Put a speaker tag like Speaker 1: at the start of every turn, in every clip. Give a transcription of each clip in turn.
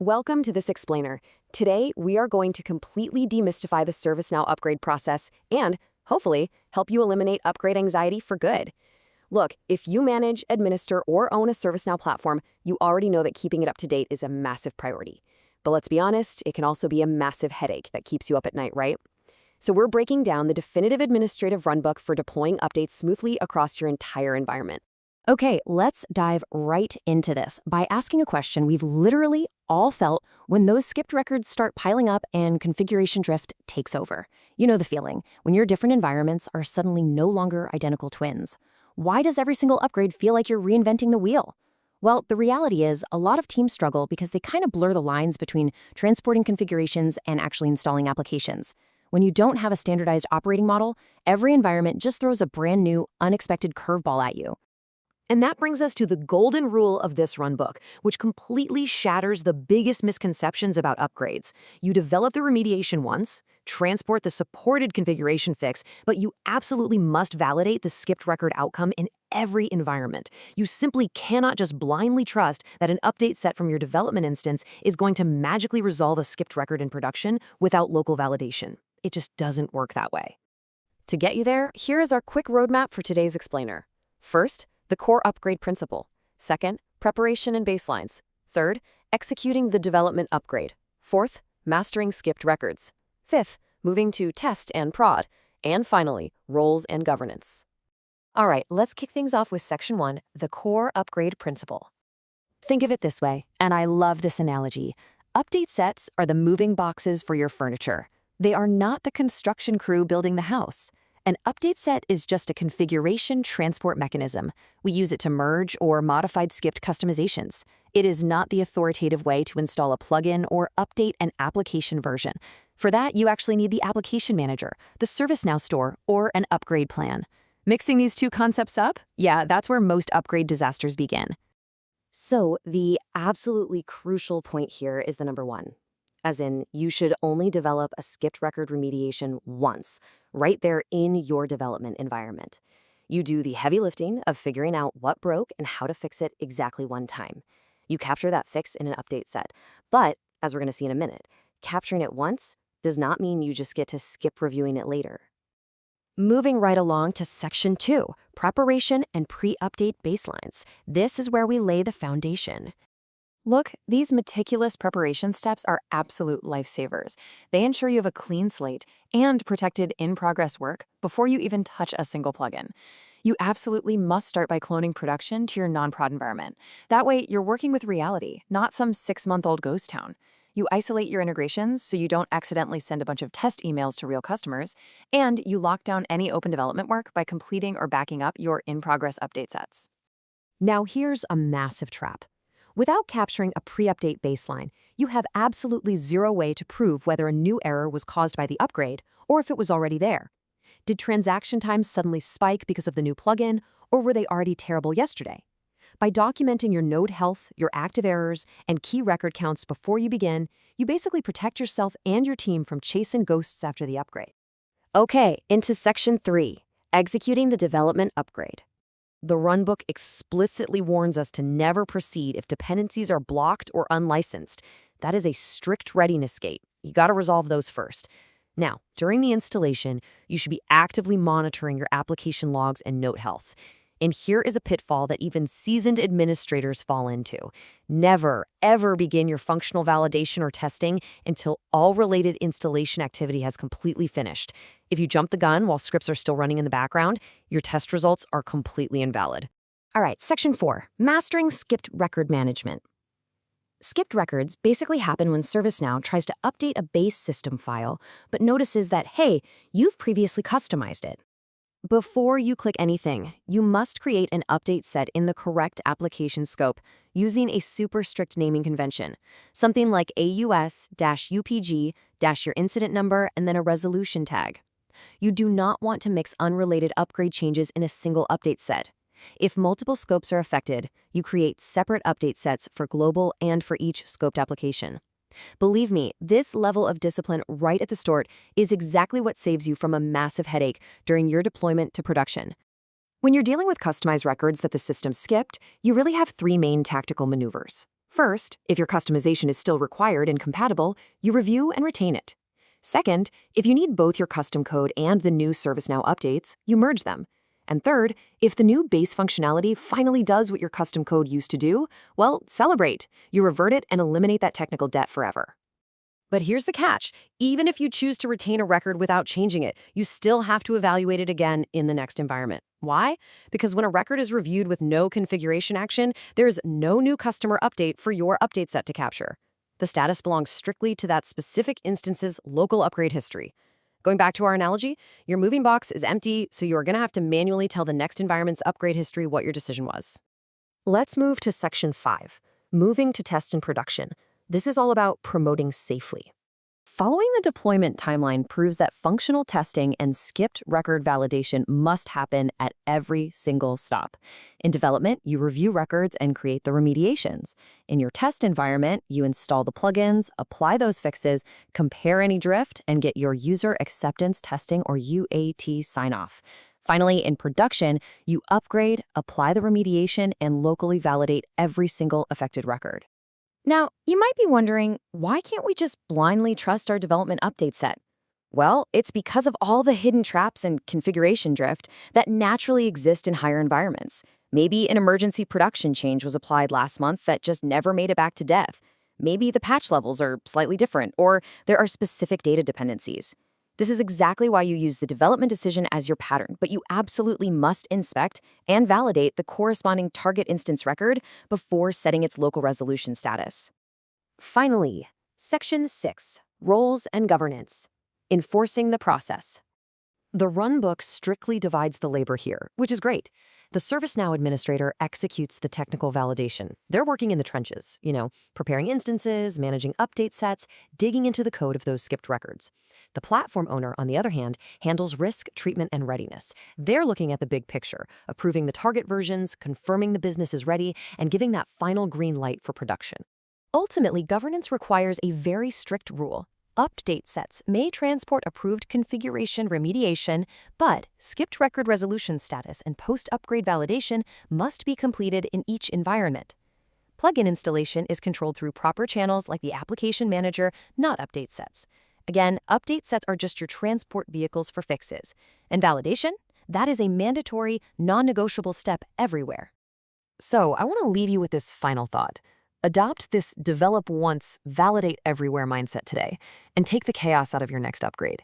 Speaker 1: Welcome to this explainer. Today, we are going to completely demystify the ServiceNow upgrade process and, hopefully, help you eliminate upgrade anxiety for good. Look, if you manage, administer, or own a ServiceNow platform, you already know that keeping it up to date is a massive priority. But let's be honest, it can also be a massive headache that keeps you up at night, right? So we're breaking down the definitive administrative runbook for deploying updates smoothly across your entire environment.
Speaker 2: Okay, let's dive right into this by asking a question we've literally all felt when those skipped records start piling up and configuration drift takes over. You know the feeling, when your different environments are suddenly no longer identical twins. Why does every single upgrade feel like you're reinventing the wheel? Well, the reality is a lot of teams struggle because they kind of blur the lines between transporting configurations and actually installing applications. When you don't have a standardized operating model, every environment just throws a brand new, unexpected curveball at you.
Speaker 1: And that brings us to the golden rule of this runbook, which completely shatters the biggest misconceptions about upgrades. You develop the remediation once, transport the supported configuration fix, but you absolutely must validate the skipped record outcome in every environment. You simply cannot just blindly trust that an update set from your development instance is going to magically resolve a skipped record in production without local validation. It just doesn't work that way. To get you there, here is our quick roadmap for today's explainer. First, the core upgrade principle. Second, preparation and baselines. Third, executing the development upgrade. Fourth, mastering skipped records. Fifth, moving to test and prod. And finally, roles and governance.
Speaker 2: All right, let's kick things off with Section 1, the core upgrade principle. Think of it this way, and I love this analogy. Update sets are the moving boxes for your furniture. They are not the construction crew building the house. An update set is just a configuration transport mechanism. We use it to merge or modify skipped customizations. It is not the authoritative way to install a plugin or update an application version. For that, you actually need the application manager, the ServiceNow store, or an upgrade plan. Mixing these two concepts up? Yeah, that's where most upgrade disasters begin.
Speaker 1: So the absolutely crucial point here is the number one. As in, you should only develop a skipped record remediation once, right there in your development environment. You do the heavy lifting of figuring out what broke and how to fix it exactly one time. You capture that fix in an update set. But, as we're going to see in a minute, capturing it once does not mean you just get to skip reviewing it later.
Speaker 2: Moving right along to Section 2, preparation and pre-update baselines. This is where we lay the foundation.
Speaker 3: Look, these meticulous preparation steps are absolute lifesavers. They ensure you have a clean slate and protected in-progress work before you even touch a single plugin. You absolutely must start by cloning production to your non-prod environment. That way, you're working with reality, not some 6-month-old ghost town. You isolate your integrations so you don't accidentally send a bunch of test emails to real customers, and you lock down any open development work by completing or backing up your in-progress update sets.
Speaker 2: Now here's a massive trap. Without capturing a pre-update baseline, you have absolutely zero way to prove whether a new error was caused by the upgrade or if it was already there. Did transaction times suddenly spike because of the new plugin, or were they already terrible yesterday? By documenting your node health, your active errors, and key record counts before you begin, you basically protect yourself and your team from chasing ghosts after the upgrade.
Speaker 1: Okay, into Section 3, executing the development upgrade. The runbook explicitly warns us to never proceed if dependencies are blocked or unlicensed. That is a strict readiness gate. You got to resolve those first. Now, during the installation, you should be actively monitoring your application logs and node health. And here is a pitfall that even seasoned administrators fall into. Never, ever begin your functional validation or testing until all related installation activity has completely finished. If you jump the gun while scripts are still running in the background, your test results are completely invalid.
Speaker 2: All right, Section 4, mastering skipped record management. Skipped records basically happen when ServiceNow tries to update a base system file, but notices that, hey, you've previously customized it. Before you click anything, you must create an update set in the correct application scope using a super strict naming convention, something like AUS-UPG-your incident number and then a resolution tag. You do not want to mix unrelated upgrade changes in a single update set. If multiple scopes are affected, you create separate update sets for global and for each scoped application. Believe me, this level of discipline right at the start is exactly what saves you from a massive headache during your deployment to production. When you're dealing with customized records that the system skipped, you really have 3 main tactical maneuvers.
Speaker 1: First, if your customization is still required and compatible, you review and retain it. Second, if you need both your custom code and the new ServiceNow updates, you merge them. And third, if the new base functionality finally does what your custom code used to do, well, celebrate. You revert it and eliminate that technical debt forever.
Speaker 2: But here's the catch. Even if you choose to retain a record without changing it, you still have to evaluate it again in the next environment. Why? Because when a record is reviewed with no configuration action, there is no new customer update for your update set to capture. The status belongs strictly to that specific instance's local upgrade history. Going back to our analogy, your moving box is empty, so you are going to have to manually tell the next environment's upgrade history what your decision was.
Speaker 1: Let's move to Section 5, moving to test and production. This is all about promoting safely.
Speaker 2: Following the deployment timeline proves that functional testing and skipped record validation must happen at every single stop. In development, you review records and create the remediations. In your test environment, you install the plugins, apply those fixes, compare any drift, and get your user acceptance testing or UAT sign-off. Finally, in production, you upgrade, apply the remediation, and locally validate every single affected record.
Speaker 3: Now, you might be wondering, why can't we just blindly trust our development update set? Well, it's because of all the hidden traps and configuration drift that naturally exist in higher environments. Maybe an emergency production change was applied last month that just never made it back to dev. Maybe the patch levels are slightly different, or there are specific data dependencies. This is exactly why you use the development decision as your pattern, but you absolutely must inspect and validate the corresponding target instance record before setting its local resolution status.
Speaker 1: Finally, Section 6, roles and governance, enforcing the process. The runbook strictly divides the labor here, which is great. The ServiceNow administrator executes the technical validation. They're working in the trenches, preparing instances, managing update sets, digging into the code of those skipped records. The platform owner, on the other hand, handles risk, treatment, and readiness. They're looking at the big picture, approving the target versions, confirming the business is ready, and giving that final green light for production. Ultimately, governance requires a very strict rule. Update sets may transport approved configuration remediation, but skipped record resolution status and post-upgrade validation must be completed in each environment. Plugin installation is controlled through proper channels like the application manager, not update sets. Again, update sets are just your transport vehicles for fixes. And validation? That is a mandatory, non-negotiable step everywhere. So I want to leave you with this final thought. Adopt this develop once, validate everywhere mindset today, and take the chaos out of your next upgrade.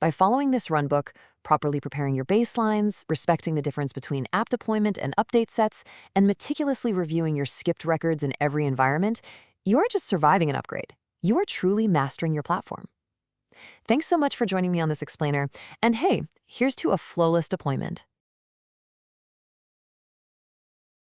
Speaker 1: By following this runbook, properly preparing your baselines, respecting the difference between app deployment and update sets, and meticulously reviewing your skipped records in every environment, you aren't just surviving an upgrade. You are truly mastering your platform. Thanks so much for joining me on this explainer. And hey, here's to a flawless deployment.